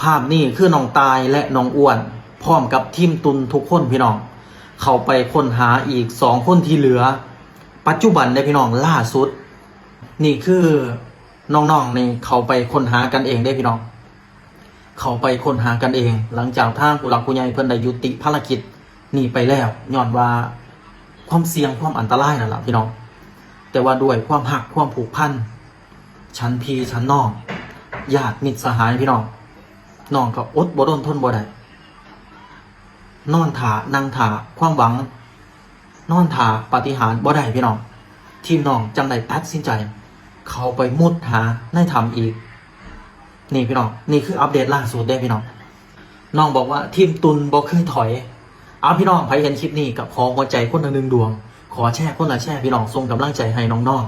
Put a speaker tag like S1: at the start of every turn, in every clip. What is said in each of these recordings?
S1: ภาพนี้คือน้องตายและน้องอ้วนพร้อมกับทีมตุนทุกคนพี่น้องเข้าไปค้นหาอีก2 คนที่เหลือปัจจุบันได้พี่น้องล่าสุดนี่คือน้องๆนี่เขาไปค้นหากันเองได้พี่น้องเขาไปค้นหากันเองหลังจากทางผู้หลักผู้ใหญ่เพิ่นได้ยุติภารกิจนี่ไปแล้วย้อนว่าความเสี่ยงความอันตรายนั่นแหละพี่น้องแต่ว่าด้วยความหักความผูกพันชั้นพี่ชั้นน้องญาติมิตรสหายพี่น้องก็อดบ่ทนบ่ได้นอนถ่านั่งถ่าความหวังนอนถ่าปาฏิหาริย์บ่ได้พี่น้องทีมน้องจังได้ตัดสินใจเขาไปมุดหาในถ้ำอีกนี่พี่น้องนี่คืออัปเดตล่าสุดได้พี่น้องน้องบอกว่าทีมตุนบ่เคยถอยเอาพี่น้องใครเห็นคลิปนี้กับขอหัวใจคนละ1 ดวงขอแชร์คนละแชร์พี่น้องส่งกำลังใจให้น้อง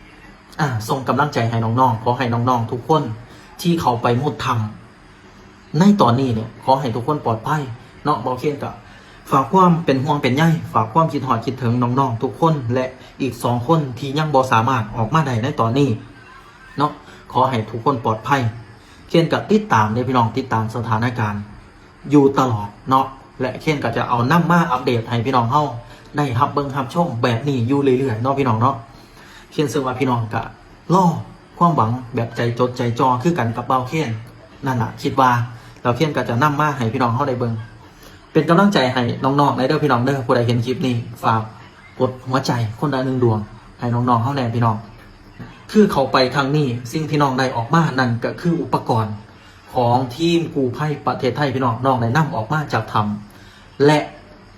S1: ๆส่งกำลังใจให้น้องๆขอให้น้องๆทุกคนที่เขาไปมุดถ้ำในตอนนี้เนี่ยขอให้ทุกคนปลอดภัยเนาะบ่เคียนกับฝากความเป็นห่วงเป็นใยฝากความคิดฮอดคิดถึงน้องๆทุกคนและอีก2 คนที่ยังบ่สามารถออกมาได้ในตอนนี้เนาะขอให้ทุกคนปลอดภัยเคียนกับติดตามเนี่ยพี่น้องติดตามสถานการณ์อยู่ตลอดเนาะและเคียนก็จะเอานำมาอัปเดตให้พี่น้องเฮาได้รับเบิ่งรับชมแบบนี้อยู่เรื่อยๆเนาะพี่น้องเนาะเคียนซึ่งว่าพี่น้องก็รอความหวังแบบใจจดใจจ่อคือกันกับเบาเคียนนั่นล่ะคิดว่าเราเคียนก็จะนำมาให้พี่น้องเฮาได้เบิ่งเป็นกำลังใจให้น้องๆในเด้อพี่น้องเด้อผู้ใดเห็นคลิปนี้ฝากกดหัวใจคนละ1 ดวงให้น้องๆเฮาแน่พี่น้องคือเขาไปครั้งนี้สิ่งที่น้องได้ออกมานั่นก็คืออุปกรณ์ของทีมกู้ภัยประเทศไทยพี่น้องได้นำออกมาจากถ้ำและ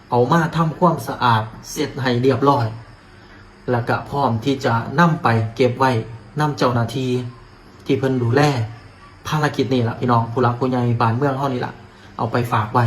S1: เอามาทำความสะอาดเสร็จให้เรียบร้อยแล้วก็พร้อมที่จะนำไปเก็บไว้นำเจ้าหน้าที่ที่เพิ่นดูแลภารกิจนี้ล่ะพี่น้องผู้หลักผู้ใหญ่บ้านเมืองเฮานี่ล่ะเอาไปฝากไว้